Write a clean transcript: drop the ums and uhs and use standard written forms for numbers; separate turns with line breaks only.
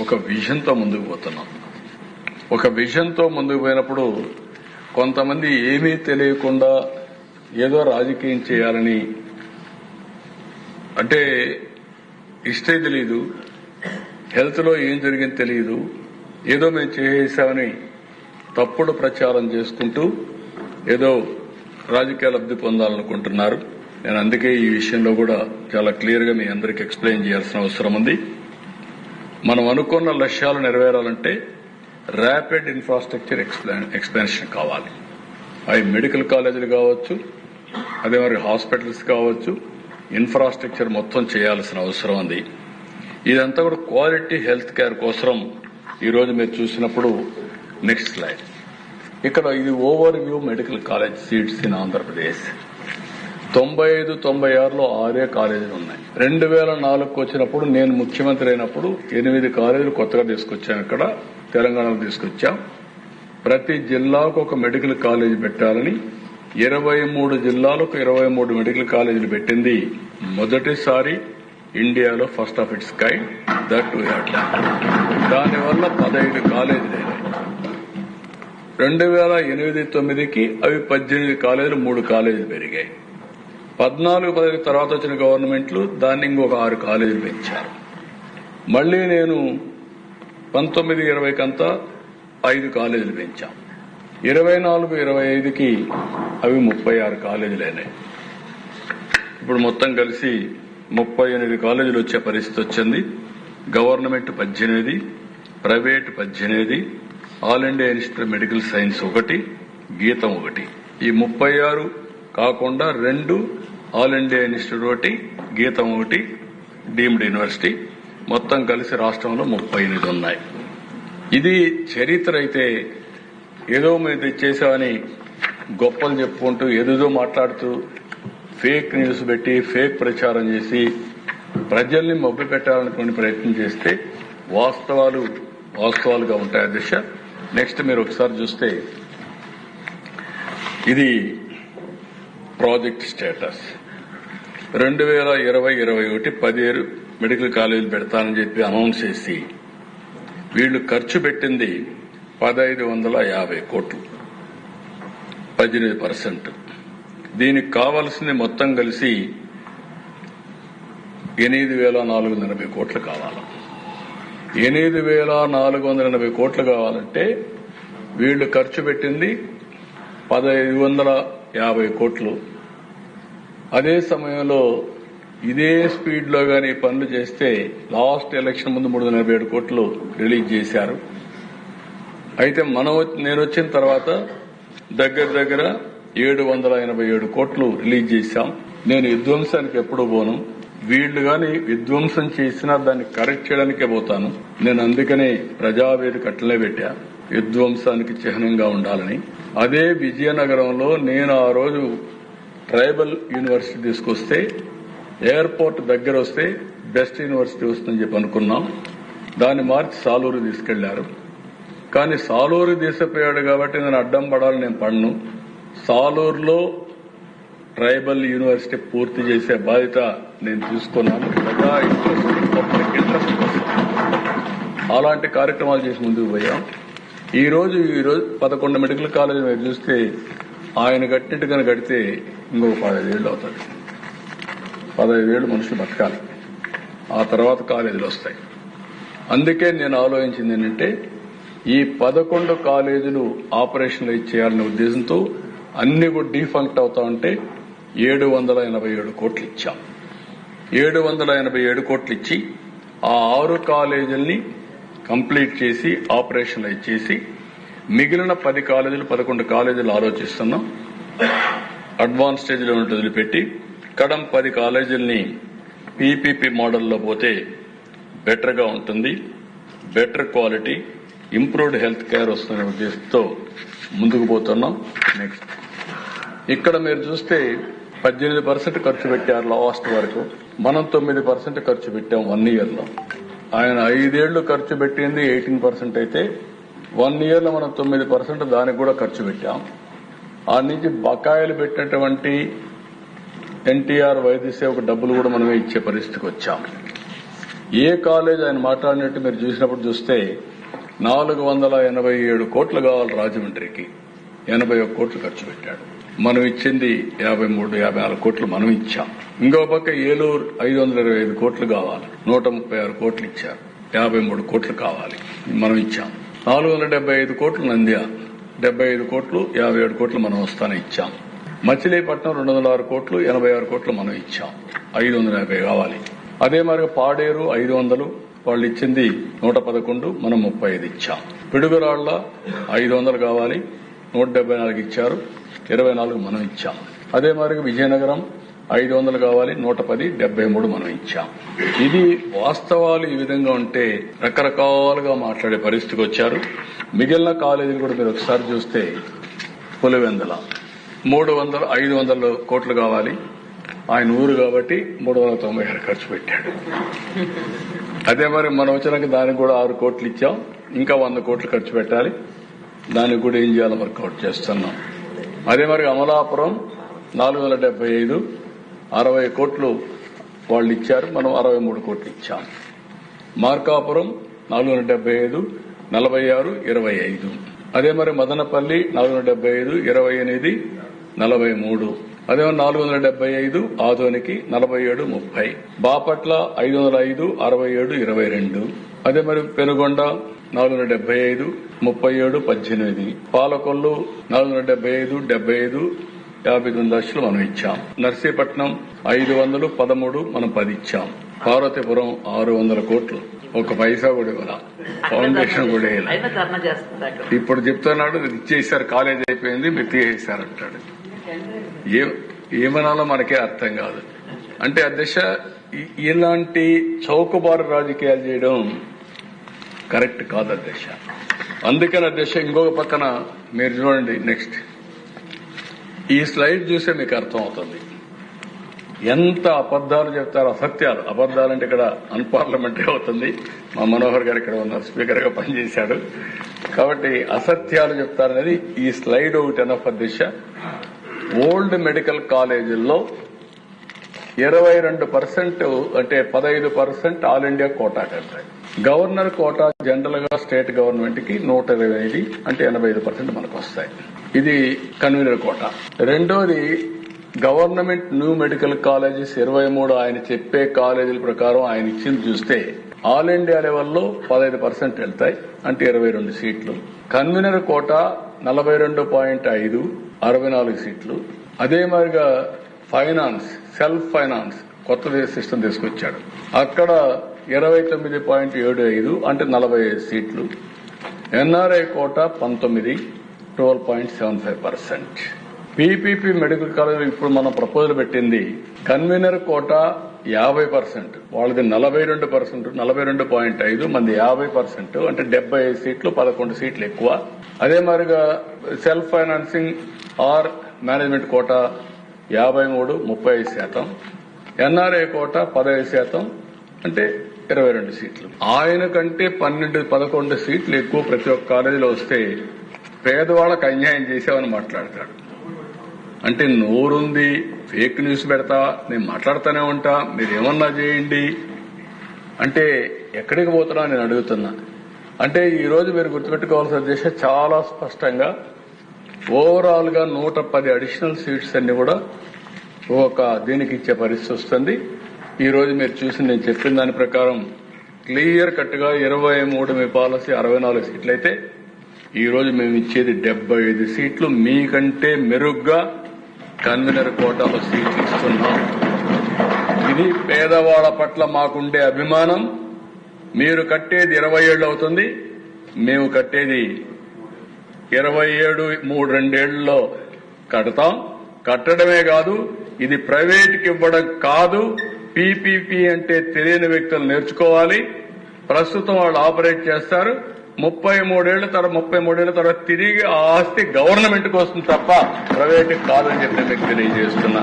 ఒక విజన్తో ముందుకు పోతున్నాం. ఒక విజన్తో ముందుకు పోయినప్పుడు కొంతమంది ఏమీ తెలియకుండా ఏదో రాజకీయం చేయాలని అంటే ఇష్టే తెలియదు, హెల్త్లో ఏం జరిగింది తెలియదు, ఏదో మేము చేసామని తప్పుడు ప్రచారం చేసుకుంటూ ఏదో రాజకీయ లబ్ధి పొందాలనుకుంటున్నారు. నేను అందుకే ఈ విషయంలో కూడా చాలా క్లియర్గా మీ అందరికీ ఎక్స్ప్లెయిన్ చేయాల్సిన అవసరం ఉంది. మనం అనుకున్న లక్ష్యాలు నెరవేరాలంటే ర్యాపిడ్ ఇన్ఫ్రాస్ట్రక్చర్ ఎక్స్పాన్షన్ కావాలి. అవి మెడికల్ కాలేజీలు కావచ్చు, అదే మరి హాస్పిటల్స్ కావచ్చు, ఇన్ఫ్రాస్ట్రక్చర్ మొత్తం చేయాల్సిన అవసరం ఉంది. ఇదంతా కూడా క్వాలిటీ హెల్త్ కేర్ కోసం ఈరోజు మీరు చూసినప్పుడు నెక్స్ట్ స్లైడ్. ఇక్కడ ఇది overview medical college seats in Andhra Pradesh. 95-96లో 6 కాలేజీలు ఉన్నాయి. 2004కు వచ్చినప్పుడు నేను ముఖ్యమంత్రి అయినప్పుడు 8 కాలేజీలు కొత్తగా తీసుకొచ్చాం. ఇక్కడ తెలంగాణలో తీసుకొచ్చాం. ప్రతి జిల్లాకు ఒక మెడికల్ కాలేజీ పెట్టాలని 23 జిల్లాలకు 23 మెడికల్ కాలేజీలు పెట్టింది మొదటిసారి ఇండియాలో, first of its kind. That we had done. దానివల్ల 15 కాలేజీలు అయినాయి. 2008-9కి అవి 18 కాలేజీలు, 3 కాలేజీలు పెరిగాయి. 14-15 తర్వాత వచ్చిన గవర్నమెంట్లు దాన్ని ఇంకొక 6 కాలేజీలు పెంచారు. మళ్లీ నేను 19-20కంతా 5 కాలేజీలు పెంచాం. 24-25కి అవి 36 కాలేజీలు అయినాయి. ఇప్పుడు మొత్తం కలిసి 38 కాలేజీలు వచ్చే పరిస్థితి వచ్చింది. Government 18, private 18, all India institute medical science 1, గీతం 1. ఈ 36 కాకుండా 2 ఆల్ ఇండియా ఇన్స్టిట్యూట్ 1, గీతం 1 డీమ్డ్ యూనివర్సిటీ, మొత్తం కలిసి రాష్ట్రంలో 38 ఉన్నాయి. ఇది చరిత్ర. అయితే ఏదో మేము తెచ్చేసామని గొప్పలు చెప్పుకుంటూ ఏదేదో మాట్లాడుతూ ఫేక్ న్యూస్ పెట్టి ఫేక్ ప్రచారం చేసి ప్రజల్ని మభ్య పెట్టాలనుకునే ప్రయత్నం చేస్తే వాస్తవాలుగా ఉంటాయి. అధ్యక్ష, నెక్స్ట్ మీరు ఒకసారి చూస్తే ఇది ప్రాజెక్ట్ స్టేటస్. 2020-21 17 మెడికల్ కాలేజీలు పెడతానని చెప్పి అనౌన్స్ చేసి వీళ్లు ఖర్చు పెట్టింది 1550 కోట్లు, 18%. దీనికి కావాల్సింది మొత్తం కలిసి 8480 కోట్లు కావాలి. 8480 కోట్లు కావాలంటే వీళ్లు ఖర్చు పెట్టింది 1550 కోట్లు. అదే సమయంలో ఇదే స్పీడ్ లో గానీ పనులు చేస్తే లాస్ట్ ఎలక్షన్ ముందు 347 కోట్లు రిలీజ్ చేశారు. అయితే నేను వచ్చిన తర్వాత దగ్గర 787 కోట్లు రిలీజ్ చేశాం. నేను విధ్వంసానికి ఎప్పుడు పోను. వీళ్లు గాని విధ్వంసం చేసినా దాన్ని కరెక్ట్ చేయడానికే పోతాను. నేను అందుకనే ప్రజావేదిక అట్లనే పెట్టా, విధ్వంసానికి చిహ్నంగా ఉండాలని. అదే విజయనగరంలో నేను ఆ రోజు ట్రైబల్ యూనివర్సిటీ తీసుకొస్తే ఎయిర్పోర్ట్ దగ్గర వస్తే బెస్ట్ యూనివర్సిటీ వస్తుందని చెప్పి అనుకున్నాం. దాన్ని మార్చి సాలూరు తీసుకెళ్లారు. కానీ సాలూరు తీసుకుపోయాడు కాబట్టి నేను అడ్డం పడాలని నేను పడను. సాలూరులో ట్రైబల్ యూనివర్సిటీ పూర్తి చేసే బాధ్యత నేను తీసుకున్నాను. ప్రజా ఇంట్రెస్ట్, పబ్లిక్ ఇంట్రెస్ట్ కోసం అలాంటి కార్యక్రమాలు చేసి ముందుకు పోయాం. ఈ రోజు 11 మెడికల్ కాలేజీలు మీరు చూస్తే ఆయన కట్టినట్టుగా కడితే ఇంకొక 15 ఏళ్లు అవుతుంది. 15 ఏళ్లు మనుషులు బతకాలి. ఆ తర్వాత కాలేజీలు వస్తాయి. అందుకే నేను ఆలోచించింది ఏంటంటే ఈ 11 కాలేజీలు ఆపరేషన్లు చేయాలనే ఉద్దేశంతో అన్ని కూడా డీఫంక్ట్ అవుతా ఉంటే 787 కోట్లు ఇచ్చాం. 787 కోట్లు ఇచ్చి ఆ 6 కాలేజీల్ని కంప్లీట్ చేసి ఆపరేషన్లు ఇచ్చేసి మిగిలిన 10 కాలేజీలు 11 కాలేజీలు ఆలోచిస్తున్నాం. అడ్వాన్స్ స్టేజ్లో వదిలిపెట్టి కడం 10 కాలేజీల్ని పీపీపీ మోడల్లో పోతే బెటర్ గా ఉంటుంది. Better quality, improved health care వస్తున్న ఉద్దేశంతో ముందుకు పోతున్నాం. నెక్స్ట్ ఇక్కడ మీరు చూస్తే 18% ఖర్చు పెట్టారు లాస్ట్ వరకు. మనం 9% ఖర్చు పెట్టాం 1 ఇయర్ లో. ఆయన 5 ఏళ్లు ఖర్చు పెట్టింది 18% అయితే 1 ఇయర్ లో మనం 9% దానికి కూడా ఖర్చు పెట్టాం. ఆ నుంచి బకాయిలు పెట్టినటువంటి ఎన్టీఆర్ వైద్య సేవకు డబ్బులు కూడా మనమే ఇచ్చే పరిస్థితికి వచ్చాం. ఏ కాలేజ్ ఆయన మాట్లాడినట్టు మీరు చూసినప్పుడు చూస్తే 487 కోట్లు కావాలి రాజమండ్రికి, 81 కోట్లు ఖర్చు పెట్టాడు. మనం ఇచ్చింది 53-54 కోట్లు మనం ఇచ్చాం. ఇంకో పక్క ఏలూరు 525 కోట్లు కావాలి, 136 కోట్లు ఇచ్చారు. 53 కోట్లు కావాలి మనం ఇచ్చాం. 475 కోట్లు నంద్యాల, 75 కోట్లు 57 కోట్లు మనం వస్తానే ఇచ్చాం. మచిలీపట్నం 206 కోట్లు 86 కోట్లు మనం ఇచ్చాం. 550 కావాలి. అదే మరి పాడేరు 500, వాళ్ళు ఇచ్చింది 111, మనం 35 ఇచ్చాం. పిడుగురాళ్ల 500 కావాలి, 174 ఇచ్చారు, 24 మనం ఇచ్చాం. అదే మరి విజయనగరం 500 కావాలి, 110, 73 మనం ఇచ్చాం. ఇది వాస్తవాలు ఈ విధంగా ఉంటే రకరకాలుగా మాట్లాడే పరిస్థితికి వచ్చారు. మిగిలిన కాలేజీలు కూడా మీరు ఒకసారి చూస్తే పులివెందుల 500 కోట్లు కావాలి, ఆయన ఊరు కాబట్టి 396 ఖర్చు పెట్టాడు. అదే మరి మనం వచ్చినాక దానికి కూడా 6 కోట్లు ఇచ్చాం, ఇంకా 100 కోట్లు ఖర్చు పెట్టాలి. దానికి కూడా ఏం చేయాలో వర్కౌట్ చేస్తున్నాం. అదే మరి అమలాపురం 475, 60 కోట్లు వాళ్ళు ఇచ్చారు, మనం 63 కోట్లు ఇచ్చాం. మార్కాపురం 475, 46, 25. అదే మరి మదనపల్లి 475, 28, 43. అదే 475 ఆదోనికి 47, 30. బాపట్ల 505, 67, 22. అదే మరి పెనుగొండ 475, 37, 18. పాలకొల్లు 475, 75, 59 లక్షలు మనం ఇచ్చాం. నర్సీపట్నం 500, 13, మనం 10 ఇచ్చాం. పార్వతీపురం 600 కోట్లు, 1 పైసా కూడా ఇవ్వాల, ఫౌండేషన్ కూడా ఇప్పుడు చెప్తున్నాడు ఇచ్చేసారు, కాలేజ్ అయిపోయింది, మీరు తీసేశారంటాడు. ఏమనాలో మనకే అర్థం కాదు. అంటే అధ్యక్ష, ఇలాంటి చౌకబారు రాజకీయాలు చేయడం కరెక్ట్ కాదు అధ్యక్ష. అందుకని అధ్యక్ష ఇంకొక పక్కన మీరు చూడండి, నెక్స్ట్ ఈ స్లైడ్ చూస్తే మీకు అర్థం అవుతుంది ఎంత అబద్దాలు చెప్తారు, అసత్యాలు. అబద్దాలంటే ఇక్కడ అన్పార్లమెంటరీ అవుతుంది. మా మనోహర్ గారు ఇక్కడ ఉన్న స్పీకర్ గా పనిచేశాడు కాబట్టి అసత్యాలు చెప్తారనేది ఈ స్లైడ్ ఒకటి అన్న దిశ. ఓల్డ్ మెడికల్ కాలేజీల్లో 22% అంటే 15% ఆల్ ఇండియా కోటా కట్టాయి. గవర్నర్ కోటా జనరల్ గా స్టేట్ గవర్నమెంట్ కి 125 అంటే 85% మనకు వస్తాయి. ఇది కన్వీనర్ కోటా. రెండోది గవర్నమెంట్ న్యూ మెడికల్ కాలేజెస్ 23 ఆయన చెప్పే కాలేజీల ప్రకారం ఆయన ఇచ్చింది చూస్తే ఆల్ ఇండియా లెవెల్లో 15% వెళ్తాయి, అంటే 22 సీట్లు. కన్వీనర్ కోటా 42.5, 64 సీట్లు. అదే మాదిరిగా ఫైనాన్స్, సెల్ఫ్ ఫైనాన్స్ కొత్త సిస్టమ్ తీసుకొచ్చాడు, అక్కడ 29.75 అంటే 45 సీట్లు. NRI quota 19, 12.75%. PPP medical college ఇప్పుడు మనం ప్రపోజల్ పెట్టింది కన్వీనర్ కోటా 50%, వాళ్ళది 42%, 42.5, మంది 50% అంటే 75 సీట్లు, 11 సీట్లు ఎక్కువ. అదే మాదిరిగా self financing or management quota 53, 30%. NRI quota 15% అంటే 22 సీట్లు. ఆయన కంటే 11 సీట్లు ఎక్కువ ప్రతి ఒక్క కాలేజీలో వస్తే పేదవాళ్ళకు అన్యాయం చేశామని మాట్లాడతాడు. అంటే నోరుంది, ఫేక్ న్యూస్ పెడతా, నేను మాట్లాడుతూనే ఉంటా, మీరేమన్నా చేయండి అంటే ఎక్కడికి పోతున్నా నేను అడుగుతున్నా. అంటే ఈ రోజు మీరు గుర్తుపెట్టుకోవాల్సిన ఉద్దేశం చాలా స్పష్టంగా ఓవరాల్ గా 110 అడిషనల్ సీట్స్ అన్ని కూడా ఒక దీనికి ఇచ్చే పరిస్థితి వస్తుంది. ఈ రోజు మీరు చూసి నేను చెప్పిన దాని ప్రకారం క్లియర్ కట్ గా 23 మీ పాలసీ 64 సీట్లు అయితే ఈ రోజు మేము ఇచ్చేది 75 సీట్లు, మీకంటే మెరుగ్గా కన్వీనర్ కోటాలో సీట్లు ఇస్తున్నాం. ఇది పేదవాళ్ల పట్ల మాకుండే అభిమానం. మీరు కట్టేది 27 అవుతుంది, మేము కట్టేది 27, 2 ఏళ్లలో కడతాం. కట్టడమే కాదు, ఇది ప్రైవేట్కి ఇవ్వడం కాదు. పీపీపీ అంటే తెలియని వ్యక్తులు నేర్చుకోవాలి. ప్రస్తుతం వాళ్ళు ఆపరేట్ చేస్తారు. 33 ఏళ్ల తర్వాత తిరిగి ఆ ఆస్తి గవర్నమెంట్కి వస్తుంది తప్ప ప్రైవేట్కి కాదని చెప్పి మీకు తెలియజేస్తున్నా.